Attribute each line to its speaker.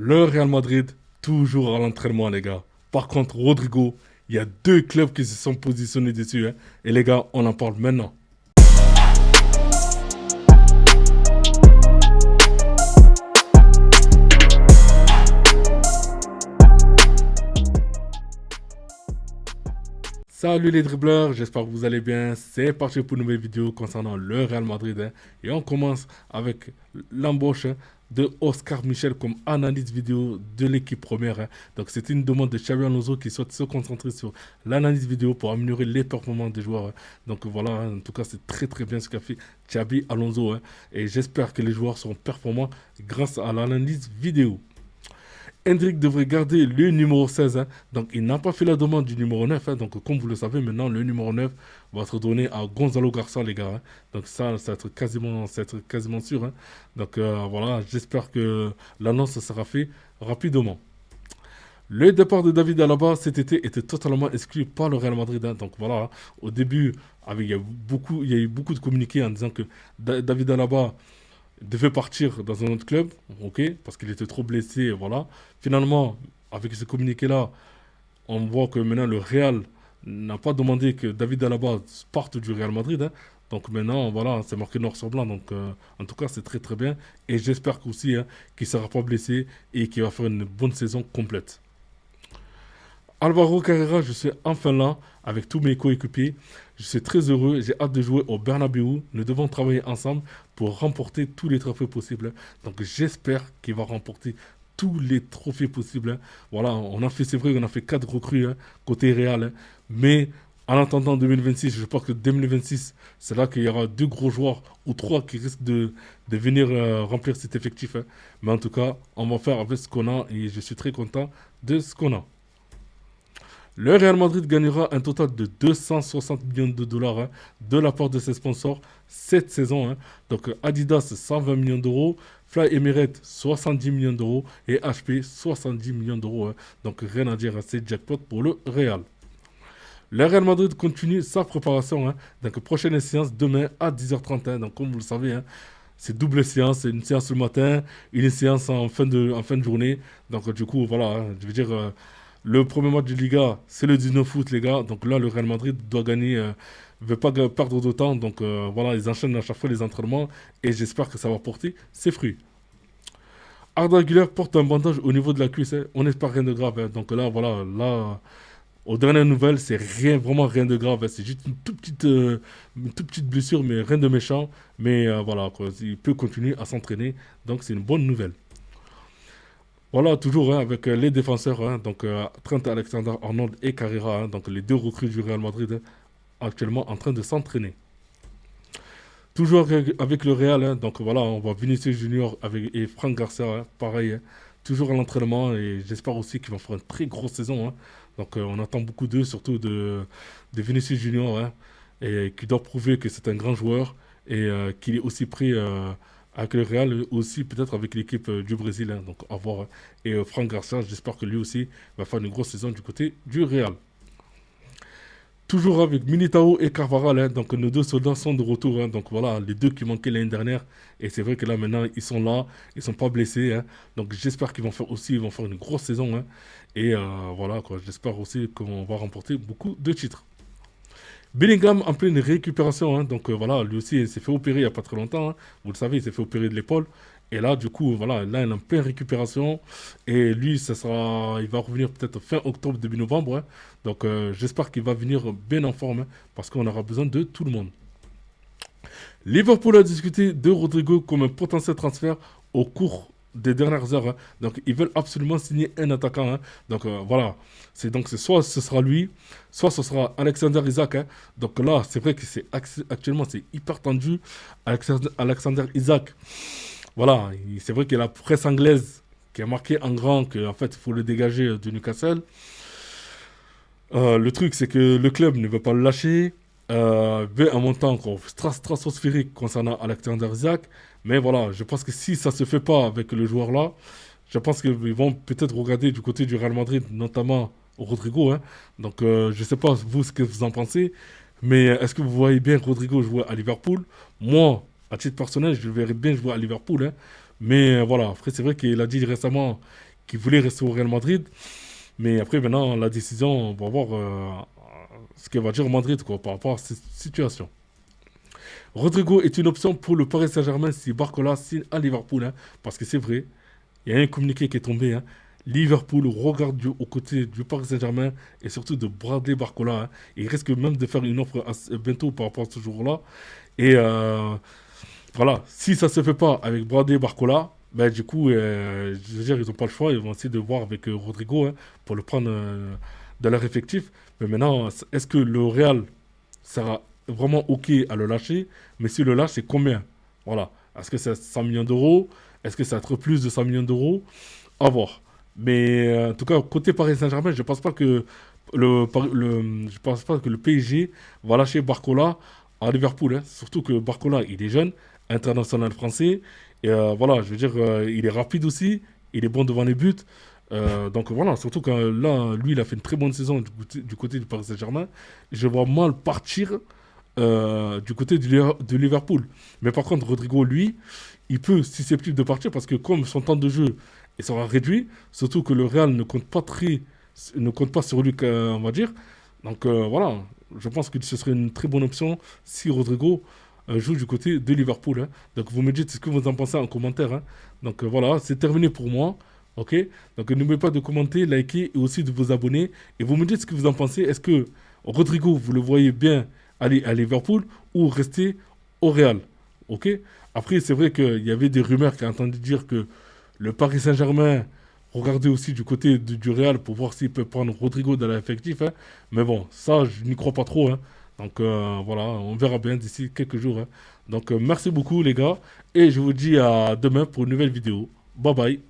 Speaker 1: Le Real Madrid, toujours à l'entraînement, les gars. Par contre, Rodrigo, il y a deux clubs qui se sont positionnés dessus, hein. Et les gars, on en parle maintenant. Salut les dribbleurs, j'espère que vous allez bien. C'est parti pour une nouvelle vidéo concernant le Real Madrid, hein. Et on commence avec l'embauche, hein, de Oscar Michel comme analyse vidéo de l'équipe première, hein. Donc c'est une demande de Xabi Alonso qui souhaite se concentrer sur l'analyse vidéo pour améliorer les performances des joueurs, hein. Donc voilà, hein, en tout cas c'est très très bien ce qu'a fait Xabi Alonso, hein. Et j'espère que les joueurs seront performants grâce à l'analyse vidéo. Hendrik devrait garder le numéro 16, hein. Donc il n'a pas fait la demande du numéro 9, hein. Donc comme vous le savez maintenant, le numéro 9 va être donné à Gonzalo Garcia, les gars, hein. Donc ça va être quasiment sûr, hein. Donc voilà, j'espère que l'annonce sera faite rapidement. Le départ de David Alaba cet été était totalement exclu par le Real Madrid, hein. Donc voilà, hein. Au début, il y a eu beaucoup de communiqués en disant que David Alaba devait partir dans un autre club, ok, parce qu'il était trop blessé, voilà. Finalement, avec ce communiqué-là, on voit que maintenant le Real n'a pas demandé que David Alaba parte du Real Madrid, hein. Donc maintenant, voilà, c'est marqué noir sur blanc. Donc en tout cas, c'est très très bien. Et j'espère aussi, hein, qu'il ne sera pas blessé et qu'il va faire une bonne saison complète. Alvaro Carrera, je suis enfin là avec tous mes coéquipiers. Je suis très heureux, j'ai hâte de jouer au Bernabeu. Nous devons travailler ensemble pour remporter tous les trophées possibles. Donc j'espère qu'il va remporter tous les trophées possibles, hein. Voilà, on a fait, c'est vrai, on a fait 4 recrues, hein, côté Real, hein. Mais en attendant 2026, je pense que 2026, c'est là qu'il y aura deux gros joueurs ou trois qui risquent de venir remplir cet effectif, hein. Mais en tout cas, on va faire avec ce qu'on a et je suis très content de ce qu'on a. Le Real Madrid gagnera un total de 260 millions de dollars, hein, de la part de ses sponsors cette saison, hein. Donc Adidas 120 millions d'euros, Fly Emirates 70 millions d'euros et HP 70 millions d'euros, hein. Donc rien à dire, hein, c'est jackpot pour le Real. Le Real Madrid continue sa préparation, hein. Donc prochaine séance demain à 10h30, hein. Donc comme vous le savez, hein, c'est double séance, c'est une séance le matin, une séance en fin de journée. Donc du coup, voilà, hein, je veux dire, le premier match de Liga, c'est le 19 août, les gars. Donc là, le Real Madrid doit gagner, ne veut pas perdre de temps. Donc voilà, ils enchaînent à chaque fois les entraînements et j'espère que ça va porter ses fruits. Arda Güler porte un bandage au niveau de la cuisse, hein. On espère rien de grave, hein. Donc là, voilà, là, aux dernières nouvelles, c'est rien, vraiment rien de grave, hein. C'est juste une toute petite blessure, mais rien de méchant. Mais voilà, quoi, il peut continuer à s'entraîner. Donc c'est une bonne nouvelle. Voilà, toujours, hein, avec les défenseurs, hein, donc Trent Alexander-Arnold et Carrera, hein, donc les deux recrues du Real Madrid, hein, actuellement en train de s'entraîner. Toujours avec le Real, hein, donc voilà, on voit Vinicius Junior et Franck Garcia, hein, pareil, hein, toujours à l'entraînement et j'espère aussi qu'ils vont faire une très grosse saison, hein. Donc on attend beaucoup d'eux, surtout de Vinicius Junior, hein, et qui doit prouver que c'est un grand joueur et qu'il est aussi prêt avec le Real, aussi peut-être avec l'équipe du Brésil, hein, donc à voir, hein. Et Franck Garcia, j'espère que lui aussi va faire une grosse saison du côté du Real. Toujours avec Militao et Carvajal, hein, donc nos deux soldats sont de retour, hein. Donc voilà, les deux qui manquaient l'année dernière. Et c'est vrai que là maintenant, ils sont là, ils sont pas blessés, hein. Donc j'espère qu'ils vont faire aussi, ils vont faire une grosse saison, hein. Et voilà, quoi, j'espère aussi qu'on va remporter beaucoup de titres. Bellingham en pleine récupération, hein. Donc voilà, lui aussi il s'est fait opérer il n'y a pas très longtemps, hein. Vous le savez, il s'est fait opérer de l'épaule. Et là, du coup, voilà, là, il est en pleine récupération. Et lui, il va revenir peut-être fin octobre, début novembre, hein. Donc j'espère qu'il va venir bien en forme, hein, parce qu'on aura besoin de tout le monde. Liverpool a discuté de Rodrigo comme un potentiel transfert au cours des dernières heures, hein. Donc ils veulent absolument signer un attaquant, hein. Donc voilà, c'est soit ce sera lui, soit ce sera Alexander Isaac, hein. Donc là, c'est vrai que actuellement c'est hyper tendu. Alexander Isaac, voilà, c'est vrai qu'il y a la presse anglaise qui a marqué en grand qu'en fait il faut le dégager de Newcastle. Le truc, c'est que le club ne veut pas le lâcher, veut un montant encore stratosphérique concernant Alexander Isaac. Mais voilà, je pense que si ça se fait pas avec le joueur là, je pense qu'ils vont peut-être regarder du côté du Real Madrid, notamment Rodrigo, hein. Donc je sais pas vous ce que vous en pensez, mais est-ce que vous voyez bien Rodrigo jouer à Liverpool? Moi, à titre personnel, je le verrais bien jouer à Liverpool, hein. Mais voilà, après, c'est vrai qu'il a dit récemment qu'il voulait rester au Real Madrid. Mais après, maintenant, la décision, on va voir ce qu'elle va dire Madrid quoi, par rapport à cette situation. Rodrigo est une option pour le Paris Saint-Germain si Barcola signe à Liverpool. Hein, parce que c'est vrai, il y a un communiqué qui est tombé. Hein. Liverpool regarde aux côtés du Paris Saint-Germain et surtout de Bradley Barcola. Hein. Il risque même de faire une offre bientôt par rapport à ce jour-là. Et voilà, si ça se fait pas avec Bradley Barcola, ben, du coup, je veux dire, ils n'ont pas le choix. Ils vont essayer de voir avec Rodrigo hein, pour le prendre dans leur effectif. Mais maintenant, est-ce que le Real sera vraiment OK à le lâcher? Mais si le lâche, c'est combien? Voilà. Est-ce que c'est 100 millions d'euros? Est-ce que ça va être plus de 100 millions d'euros? À voir. Mais en tout cas, côté Paris Saint-Germain, je pense pas que je pense pas que le PSG va lâcher Barcola à Liverpool. Hein. Surtout que Barcola, il est jeune, international français. Et voilà, je veux dire, il est rapide aussi. Il est bon devant les buts. Donc voilà, surtout quand là, lui, il a fait une très bonne saison du côté du Paris Saint-Germain. Je vois mal partir du côté de Liverpool. Mais par contre, Rodrigo, lui, il peut susceptible de partir parce que comme son temps de jeu il sera réduit, surtout que le Real ne compte pas sur lui, on va dire. Donc voilà, je pense que ce serait une très bonne option si Rodrigo joue du côté de Liverpool. Hein. Donc vous me dites ce que vous en pensez en commentaire. Hein. Donc voilà, c'est terminé pour moi. Ok, donc n'oubliez pas de commenter, liker et aussi de vous abonner. Et vous me dites ce que vous en pensez. Est-ce que Rodrigo, vous le voyez bien aller à Liverpool ou rester au Real? Ok. Après, c'est vrai qu'il y avait des rumeurs qui ont entendu dire que le Paris Saint-Germain regardait aussi du côté du Real pour voir s'il peut prendre Rodrigo dans l'effectif. Hein. Mais bon, ça, je n'y crois pas trop. Hein. Donc voilà, on verra bien d'ici quelques jours. Hein. Donc merci beaucoup les gars. Et je vous dis à demain pour une nouvelle vidéo. Bye bye.